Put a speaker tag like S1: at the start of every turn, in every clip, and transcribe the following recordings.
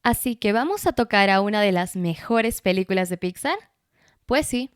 S1: Así que vamos a tocar a una de las mejores películas de Pixar. Pues sí,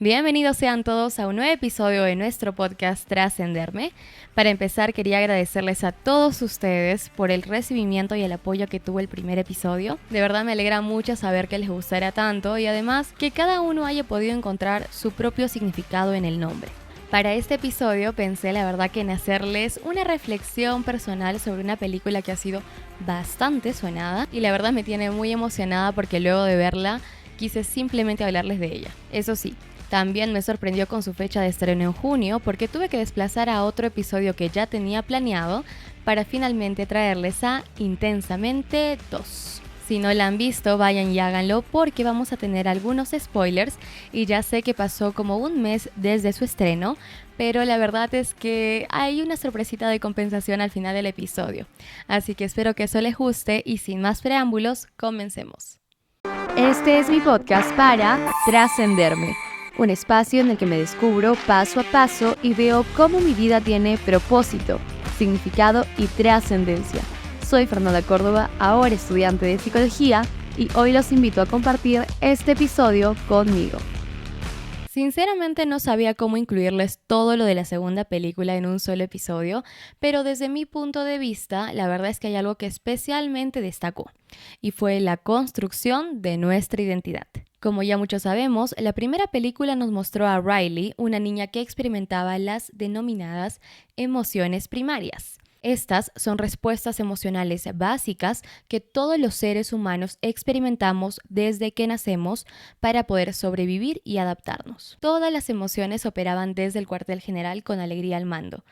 S1: bienvenidos sean todos a un nuevo episodio de nuestro podcast Trascenderme. Para empezar, quería agradecerles a todos ustedes por el recibimiento y el apoyo que tuvo el primer episodio. De verdad me alegra mucho saber que les gustará tanto y además que cada uno haya podido encontrar su propio significado en el nombre. Para este episodio pensé la verdad que en hacerles una reflexión personal sobre una película que ha sido bastante sonada y la verdad me tiene muy emocionada porque luego de verla quise simplemente hablarles de ella. Eso sí, también me sorprendió con su fecha de estreno en junio porque tuve que desplazar a otro episodio que ya tenía planeado para finalmente traerles a Intensamente 2. Si no la han visto, vayan y háganlo porque vamos a tener algunos spoilers y ya sé que pasó como un mes desde su estreno, pero la verdad es que hay una sorpresita de compensación al final del episodio. Así que espero que eso les guste y sin más preámbulos, comencemos.
S2: Este es mi podcast para Trascenderme, un espacio en el que me descubro paso a paso y veo cómo mi vida tiene propósito, significado y trascendencia. Soy Fernanda Córdoba, ahora estudiante de psicología, y hoy los invito a compartir este episodio conmigo.
S1: Sinceramente no sabía cómo incluirles todo lo de la segunda película en un solo episodio, pero desde mi punto de vista, la verdad es que hay algo que especialmente destacó, y fue la construcción de nuestra identidad. Como ya muchos sabemos, la primera película nos mostró a Riley, una niña que experimentaba las denominadas emociones primarias. Estas son respuestas emocionales básicas que todos los seres humanos experimentamos desde que nacemos para poder sobrevivir y adaptarnos. Todas las emociones operaban desde el cuartel general con alegría al mando.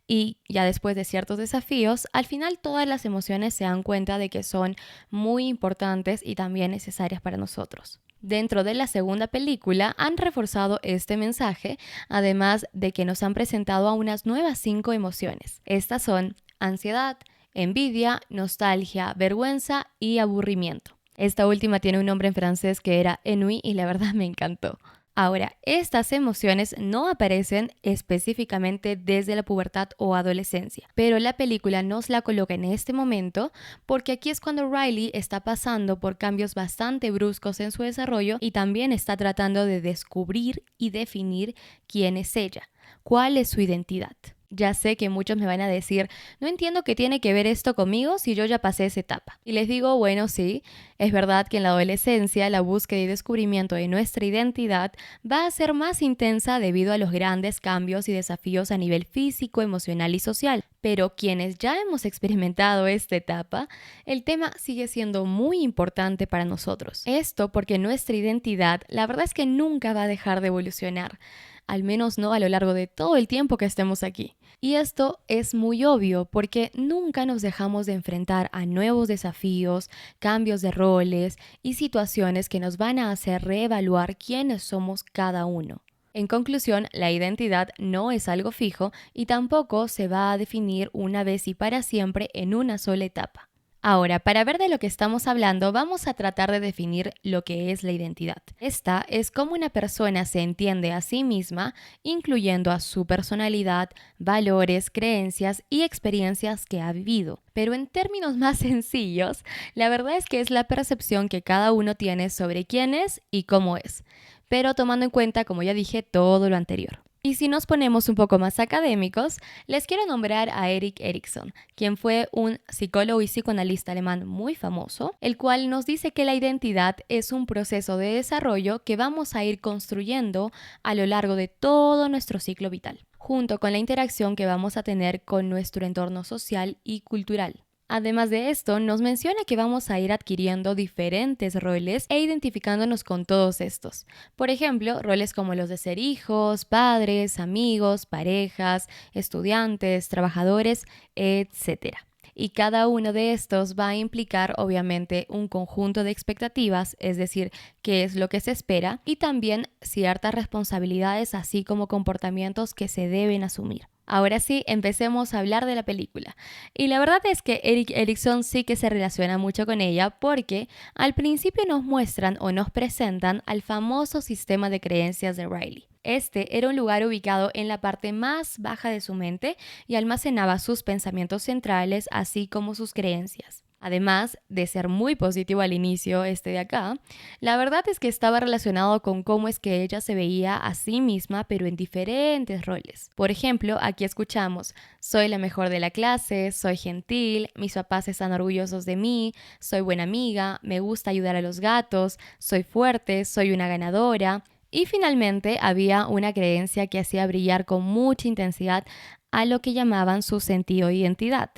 S1: Y ya después de ciertos desafíos, al final todas las emociones se dan cuenta de que son muy importantes y también necesarias para nosotros. Dentro de la segunda película han reforzado este mensaje, además de que nos han presentado a unas nuevas 5 emociones. Estas son ansiedad, envidia, nostalgia, vergüenza y aburrimiento. Esta última tiene un nombre en francés que era ennui y la verdad me encantó. Ahora, estas emociones no aparecen específicamente desde la pubertad o adolescencia, pero la película nos la coloca en este momento porque aquí es cuando Riley está pasando por cambios bastante bruscos en su desarrollo y también está tratando de descubrir y definir quién es ella, cuál es su identidad. Ya sé que muchos me van a decir, no entiendo qué tiene que ver esto conmigo si yo ya pasé esa etapa. Y les digo, bueno, sí, es verdad que en la adolescencia la búsqueda y descubrimiento de nuestra identidad va a ser más intensa debido a los grandes cambios y desafíos a nivel físico, emocional y social. Pero quienes ya hemos experimentado esta etapa, el tema sigue siendo muy importante para nosotros. Esto porque nuestra identidad, la verdad es que nunca va a dejar de evolucionar. Al menos no a lo largo de todo el tiempo que estemos aquí. Y esto es muy obvio porque nunca nos dejamos de enfrentar a nuevos desafíos, cambios de roles y situaciones que nos van a hacer reevaluar quiénes somos cada uno. En conclusión, la identidad no es algo fijo y tampoco se va a definir una vez y para siempre en una sola etapa. Ahora, para ver de lo que estamos hablando, vamos a tratar de definir lo que es la identidad. Esta es cómo una persona se entiende a sí misma, incluyendo a su personalidad, valores, creencias y experiencias que ha vivido. Pero en términos más sencillos, la verdad es que es la percepción que cada uno tiene sobre quién es y cómo es, pero tomando en cuenta, como ya dije, todo lo anterior. Y si nos ponemos un poco más académicos, les quiero nombrar a Erik Erikson, quien fue un psicólogo y psicoanalista alemán muy famoso, el cual nos dice que la identidad es un proceso de desarrollo que vamos a ir construyendo a lo largo de todo nuestro ciclo vital, junto con la interacción que vamos a tener con nuestro entorno social y cultural. Además de esto, nos menciona que vamos a ir adquiriendo diferentes roles e identificándonos con todos estos. Por ejemplo, roles como los de ser hijos, padres, amigos, parejas, estudiantes, trabajadores, etcétera. Y cada uno de estos va a implicar obviamente un conjunto de expectativas, es decir, qué es lo que se espera, y también ciertas responsabilidades, así como comportamientos que se deben asumir. Ahora sí, empecemos a hablar de la película. Y la verdad es que Erik Erikson sí que se relaciona mucho con ella porque al principio nos muestran o nos presentan al famoso sistema de creencias de Riley. Este era un lugar ubicado en la parte más baja de su mente y almacenaba sus pensamientos centrales así como sus creencias. Además de ser muy positivo al inicio, este de acá, la verdad es que estaba relacionado con cómo es que ella se veía a sí misma, pero en diferentes roles. Por ejemplo, aquí escuchamos, soy la mejor de la clase, soy gentil, mis papás están orgullosos de mí, soy buena amiga, me gusta ayudar a los gatos, soy fuerte, soy una ganadora. Y finalmente había una creencia que hacía brillar con mucha intensidad a lo que llamaban su sentido de identidad,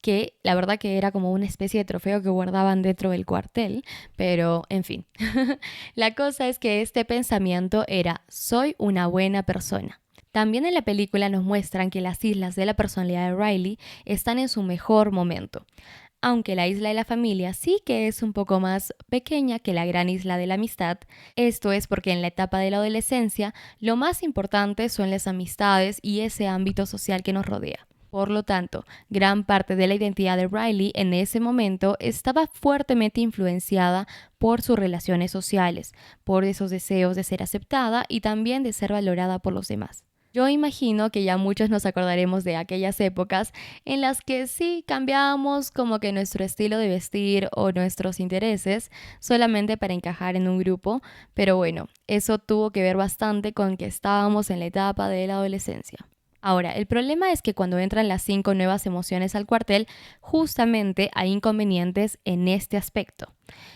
S1: que la verdad que era como una especie de trofeo que guardaban dentro del cuartel, pero en fin. La cosa es que este pensamiento era, soy una buena persona. También en la película nos muestran que las islas de la personalidad de Riley están en su mejor momento, aunque la isla de la familia sí que es un poco más pequeña que la gran isla de la amistad. Esto es porque en la etapa de la adolescencia lo más importante son las amistades y ese ámbito social que nos rodea. Por lo tanto, gran parte de la identidad de Riley en ese momento estaba fuertemente influenciada por sus relaciones sociales, por esos deseos de ser aceptada y también de ser valorada por los demás. Yo imagino que ya muchos nos acordaremos de aquellas épocas en las que sí cambiábamos como que nuestro estilo de vestir o nuestros intereses solamente para encajar en un grupo, pero bueno, eso tuvo que ver bastante con que estábamos en la etapa de la adolescencia. Ahora, el problema es que cuando entran las 5 nuevas emociones al cuartel, justamente hay inconvenientes en este aspecto.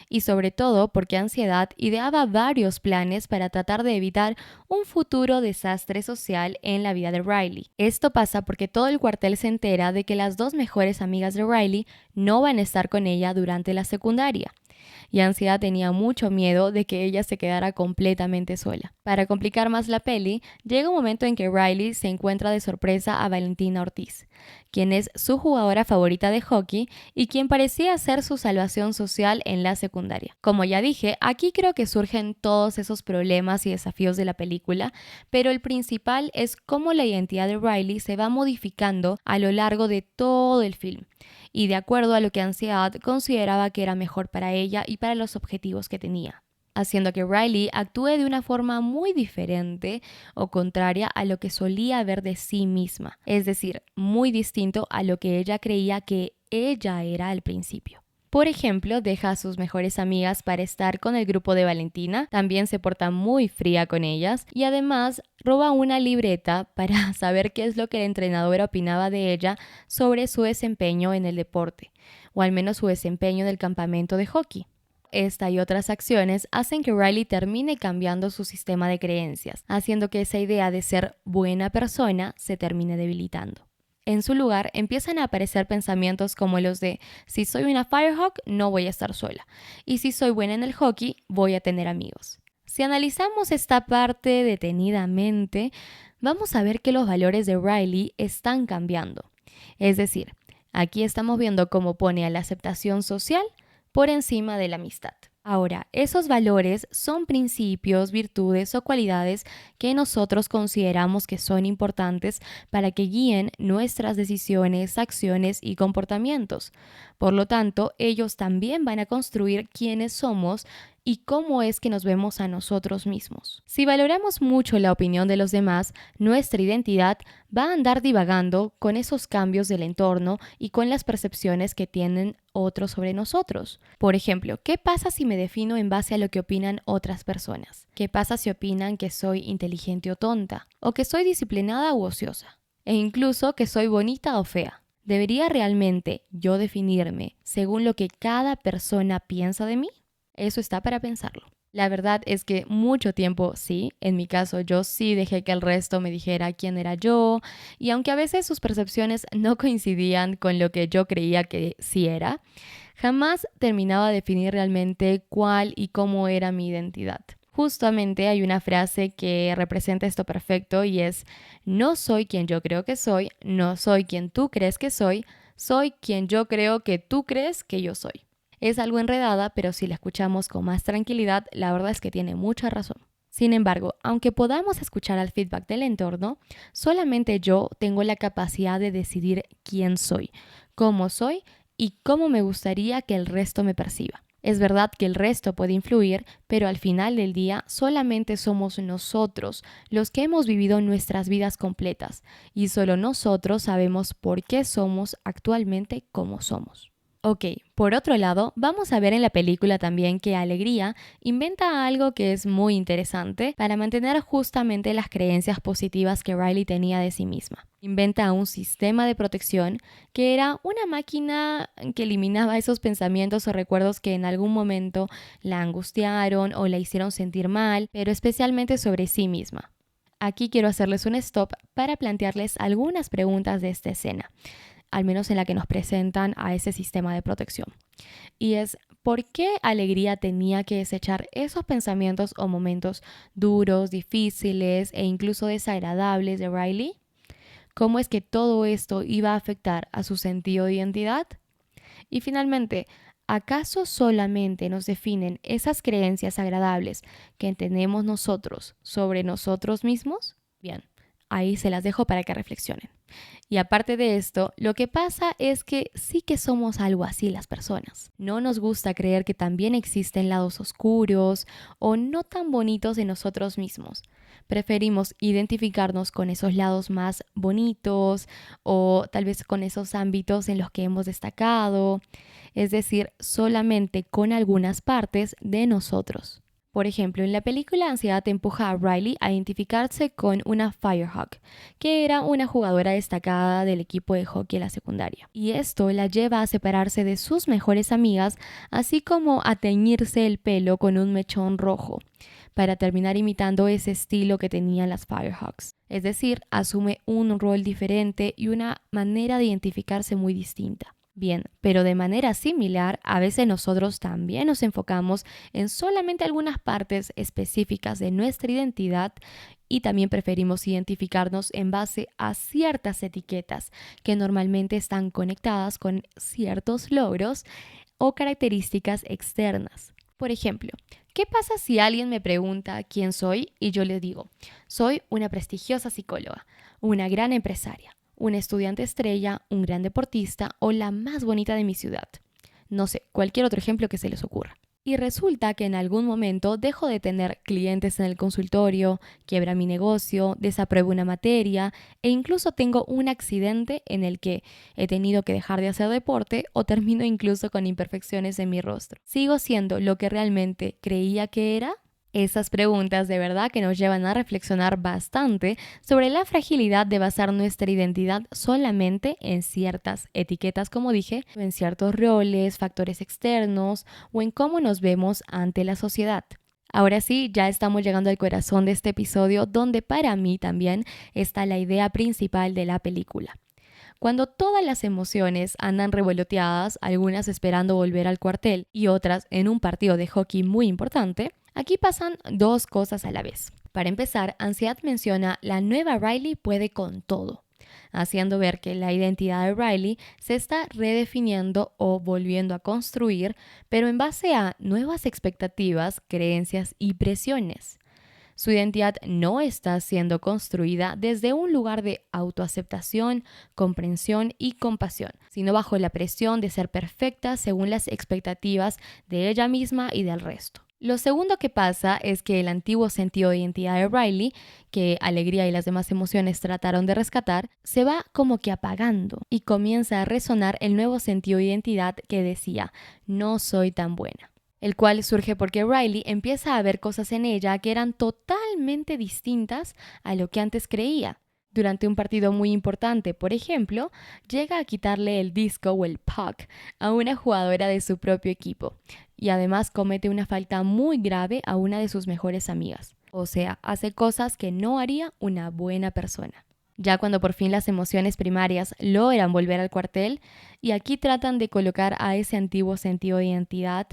S1: Y sobre todo porque Ansiedad ideaba varios planes para tratar de evitar un futuro desastre social en la vida de Riley. Esto pasa porque todo el cuartel se entera de que las 2 mejores amigas de Riley no van a estar con ella durante la secundaria. Y Ansiedad tenía mucho miedo de que ella se quedara completamente sola. Para complicar más la peli, llega un momento en que Riley se encuentra de sorpresa a Valentina Ortiz, quien es su jugadora favorita de hockey y quien parecía ser su salvación social en la secundaria. Como ya dije, aquí creo que surgen todos esos problemas y desafíos de la película, pero el principal es cómo la identidad de Riley se va modificando a lo largo de todo el film, y de acuerdo a lo que Ansiedad consideraba que era mejor para ella y para los objetivos que tenía, haciendo que Riley actúe de una forma muy diferente o contraria a lo que solía ver de sí misma, es decir, muy distinto a lo que ella creía que ella era al principio. Por ejemplo, deja a sus mejores amigas para estar con el grupo de Valentina, también se porta muy fría con ellas y además roba una libreta para saber qué es lo que la entrenadora opinaba de ella sobre su desempeño en el deporte, o al menos su desempeño en el campamento de hockey. Esta y otras acciones hacen que Riley termine cambiando su sistema de creencias, haciendo que esa idea de ser buena persona se termine debilitando. En su lugar, empiezan a aparecer pensamientos como los de si soy una Firehawk, no voy a estar sola. Y si soy buena en el hockey, voy a tener amigos. Si analizamos esta parte detenidamente, vamos a ver que los valores de Riley están cambiando. Es decir, aquí estamos viendo cómo pone a la aceptación social por encima de la amistad. Ahora, esos valores son principios, virtudes o cualidades que nosotros consideramos que son importantes para que guíen nuestras decisiones, acciones y comportamientos. Por lo tanto, ellos también van a construir quiénes somos y cómo es que nos vemos a nosotros mismos. Si valoramos mucho la opinión de los demás, nuestra identidad va a andar divagando con esos cambios del entorno y con las percepciones que tienen otros sobre nosotros. Por ejemplo, ¿qué pasa si me defino en base a lo que opinan otras personas? ¿Qué pasa si opinan que soy inteligente o tonta? ¿O que soy disciplinada u ociosa? E incluso que soy bonita o fea. ¿Debería realmente yo definirme según lo que cada persona piensa de mí? Eso está para pensarlo. La verdad es que mucho tiempo sí, en mi caso yo sí dejé que el resto me dijera quién era yo, y aunque a veces sus percepciones no coincidían con lo que yo creía que sí era, jamás terminaba de definir realmente cuál y cómo era mi identidad. Justamente hay una frase que representa esto perfecto y es: no soy quien yo creo que soy, no soy quien tú crees que soy quien yo creo que tú crees que yo soy. Es algo enredada, pero si la escuchamos con más tranquilidad, la verdad es que tiene mucha razón. Sin embargo, aunque podamos escuchar al feedback del entorno, solamente yo tengo la capacidad de decidir quién soy, cómo soy y cómo me gustaría que el resto me perciba. Es verdad que el resto puede influir, pero al final del día solamente somos nosotros los que hemos vivido nuestras vidas completas y solo nosotros sabemos por qué somos actualmente como somos. Ok, por otro lado, vamos a ver en la película también que Alegría inventa algo que es muy interesante para mantener justamente las creencias positivas que Riley tenía de sí misma. Inventa un sistema de protección que era una máquina que eliminaba esos pensamientos o recuerdos que en algún momento la angustiaron o la hicieron sentir mal, pero especialmente sobre sí misma. Aquí quiero hacerles un stop para plantearles algunas preguntas de esta escena, al menos en la que nos presentan a ese sistema de protección. Y es, ¿por qué Alegría tenía que desechar esos pensamientos o momentos duros, difíciles e incluso desagradables de Riley? ¿Cómo es que todo esto iba a afectar a su sentido de identidad? Y finalmente, ¿acaso solamente nos definen esas creencias agradables que tenemos nosotros sobre nosotros mismos? Bien, ahí se las dejo para que reflexionen. Y aparte de esto, lo que pasa es que sí que somos algo así las personas. No nos gusta creer que también existen lados oscuros o no tan bonitos de nosotros mismos. Preferimos identificarnos con esos lados más bonitos o tal vez con esos ámbitos en los que hemos destacado, es decir, solamente con algunas partes de nosotros. Por ejemplo, en la película Ansiedad empuja a Riley a identificarse con una Firehawk, que era una jugadora destacada del equipo de hockey en la secundaria. Y esto la lleva a separarse de sus mejores amigas, así como a teñirse el pelo con un mechón rojo, para terminar imitando ese estilo que tenían las Firehawks. Es decir, asume un rol diferente y una manera de identificarse muy distinta. Bien, pero de manera similar, a veces nosotros también nos enfocamos en solamente algunas partes específicas de nuestra identidad y también preferimos identificarnos en base a ciertas etiquetas que normalmente están conectadas con ciertos logros o características externas. Por ejemplo, ¿qué pasa si alguien me pregunta quién soy y yo le digo, soy una prestigiosa psicóloga, una gran empresaria, un estudiante estrella, un gran deportista o la más bonita de mi ciudad? No sé, cualquier otro ejemplo que se les ocurra. Y resulta que en algún momento dejo de tener clientes en el consultorio, quiebra mi negocio, desapruebo una materia e incluso tengo un accidente en el que he tenido que dejar de hacer deporte o termino incluso con imperfecciones en mi rostro. ¿Sigo siendo lo que realmente creía que era? Esas preguntas de verdad que nos llevan a reflexionar bastante sobre la fragilidad de basar nuestra identidad solamente en ciertas etiquetas, como dije, o en ciertos roles, factores externos o en cómo nos vemos ante la sociedad. Ahora sí, ya estamos llegando al corazón de este episodio, donde para mí también está la idea principal de la película. Cuando todas las emociones andan revoloteadas, algunas esperando volver al cuartel y otras en un partido de hockey muy importante, aquí pasan dos cosas a la vez. Para empezar, Ansiedad menciona la nueva Riley puede con todo, haciendo ver que la identidad de Riley se está redefiniendo o volviendo a construir, pero en base a nuevas expectativas, creencias y presiones. Su identidad no está siendo construida desde un lugar de autoaceptación, comprensión y compasión, sino bajo la presión de ser perfecta según las expectativas de ella misma y del resto. Lo segundo que pasa es que el antiguo sentido de identidad de Riley, que Alegría y las demás emociones trataron de rescatar, se va como que apagando y comienza a resonar el nuevo sentido de identidad que decía, no soy tan buena. El cual surge porque Riley empieza a ver cosas en ella que eran totalmente distintas a lo que antes creía. Durante un partido muy importante, por ejemplo, llega a quitarle el disco o el puck a una jugadora de su propio equipo y además comete una falta muy grave a una de sus mejores amigas. O sea, hace cosas que no haría una buena persona. Ya cuando por fin las emociones primarias logran volver al cuartel y aquí tratan de colocar a ese antiguo sentido de identidad,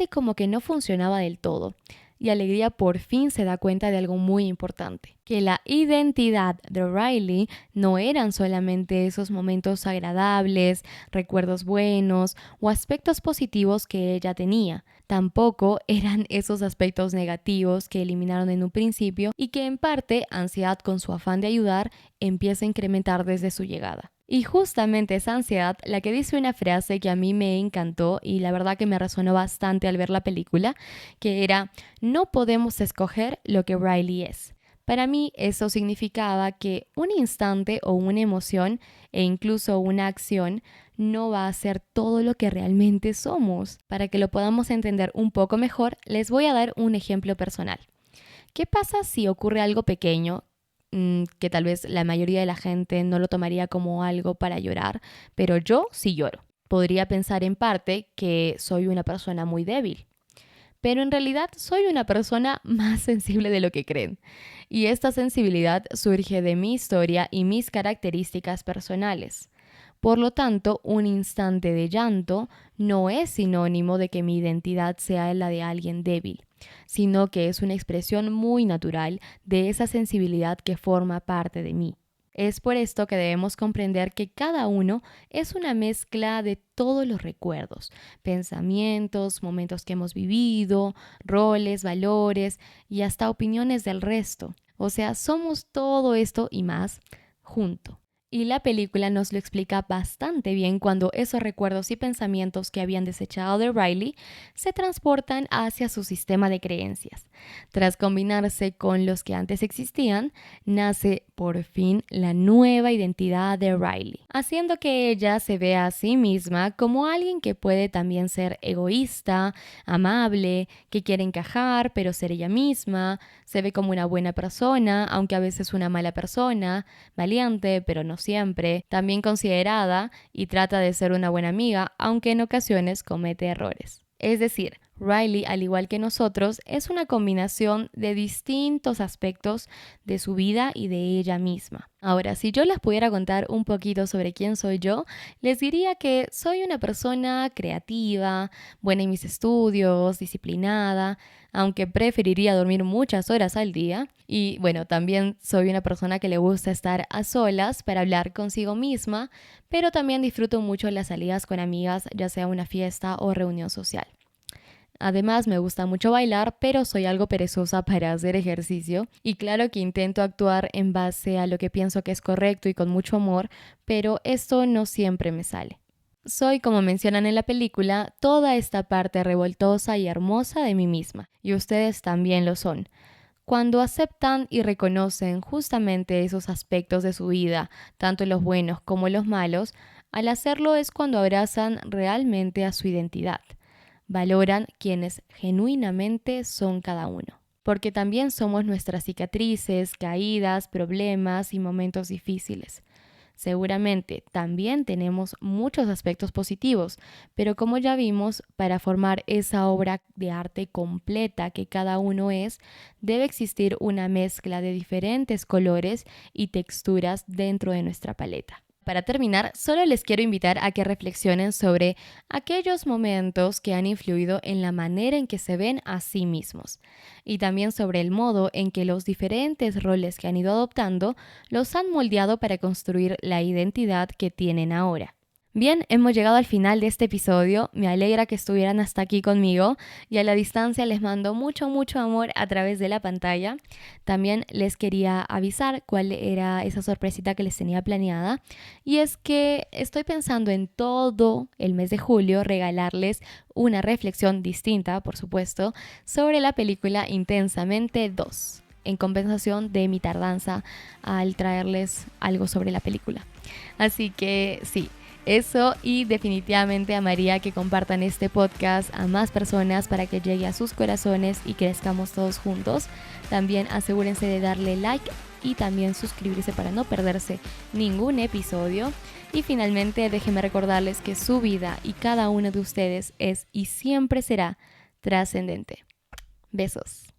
S1: como que no funcionaba del todo. Y Alegría por fin se da cuenta de algo muy importante, que la identidad de Riley no eran solamente esos momentos agradables, recuerdos buenos o aspectos positivos que ella tenía. Tampoco eran esos aspectos negativos que eliminaron en un principio y que en parte Ansiedad, con su afán de ayudar, empieza a incrementar desde su llegada. Y justamente esa Ansiedad la que dice una frase que a mí me encantó y la verdad que me resonó bastante al ver la película, que era, no podemos escoger lo que Riley es. Para mí eso significaba que un instante o una emoción e incluso una acción no va a ser todo lo que realmente somos. Para que lo podamos entender un poco mejor, les voy a dar un ejemplo personal. ¿Qué pasa si ocurre algo pequeño que tal vez la mayoría de la gente no lo tomaría como algo para llorar, pero yo sí lloro? Podría pensar en parte que soy una persona muy débil, pero en realidad soy una persona más sensible de lo que creen. Y esta sensibilidad surge de mi historia y mis características personales. Por lo tanto, un instante de llanto no es sinónimo de que mi identidad sea la de alguien débil, sino que es una expresión muy natural de esa sensibilidad que forma parte de mí. Es por esto que debemos comprender que cada uno es una mezcla de todos los recuerdos, pensamientos, momentos que hemos vivido, roles, valores y hasta opiniones del resto. O sea, somos todo esto y más junto. Y la película nos lo explica bastante bien cuando esos recuerdos y pensamientos que habían desechado de Riley se transportan hacia su sistema de creencias. Tras combinarse con los que antes existían, nace por fin la nueva identidad de Riley, haciendo que ella se vea a sí misma como alguien que puede también ser egoísta, amable, que quiere encajar pero ser ella misma, se ve como una buena persona, aunque a veces una mala persona, valiente pero no siempre, también considerada y trata de ser una buena amiga, aunque en ocasiones comete errores. Es decir, Riley, al igual que nosotros, es una combinación de distintos aspectos de su vida y de ella misma. Ahora, si yo les pudiera contar un poquito sobre quién soy yo, les diría que soy una persona creativa, buena en mis estudios, disciplinada, aunque preferiría dormir muchas horas al día. Y bueno, también soy una persona que le gusta estar a solas para hablar consigo misma, pero también disfruto mucho las salidas con amigas, ya sea una fiesta o reunión social. Además, me gusta mucho bailar, pero soy algo perezosa para hacer ejercicio. Y claro que intento actuar en base a lo que pienso que es correcto y con mucho amor, pero esto no siempre me sale. Soy, como mencionan en la película, toda esta parte revoltosa y hermosa de mí misma, y ustedes también lo son. Cuando aceptan y reconocen justamente esos aspectos de su vida, tanto los buenos como los malos, al hacerlo es cuando abrazan realmente a su identidad. Valoran quienes genuinamente son cada uno. Porque también somos nuestras cicatrices, caídas, problemas y momentos difíciles. Seguramente también tenemos muchos aspectos positivos, pero como ya vimos, para formar esa obra de arte completa que cada uno es, debe existir una mezcla de diferentes colores y texturas dentro de nuestra paleta. Para terminar, solo les quiero invitar a que reflexionen sobre aquellos momentos que han influido en la manera en que se ven a sí mismos y también sobre el modo en que los diferentes roles que han ido adoptando los han moldeado para construir la identidad que tienen ahora. Bien, hemos llegado al final de este episodio. Me alegra que estuvieran hasta aquí conmigo y a la distancia les mando mucho, mucho amor a través de la pantalla. También les quería avisar cuál era esa sorpresita que les tenía planeada y es que estoy pensando en todo el mes de julio regalarles una reflexión distinta, por supuesto, sobre la película Intensamente 2, en compensación de mi tardanza al traerles algo sobre la película. Así que sí. Eso, y definitivamente amaría que compartan este podcast a más personas para que llegue a sus corazones y crezcamos todos juntos. También asegúrense de darle like y también suscribirse para no perderse ningún episodio. Y finalmente déjenme recordarles que su vida y cada uno de ustedes es y siempre será trascendente. Besos.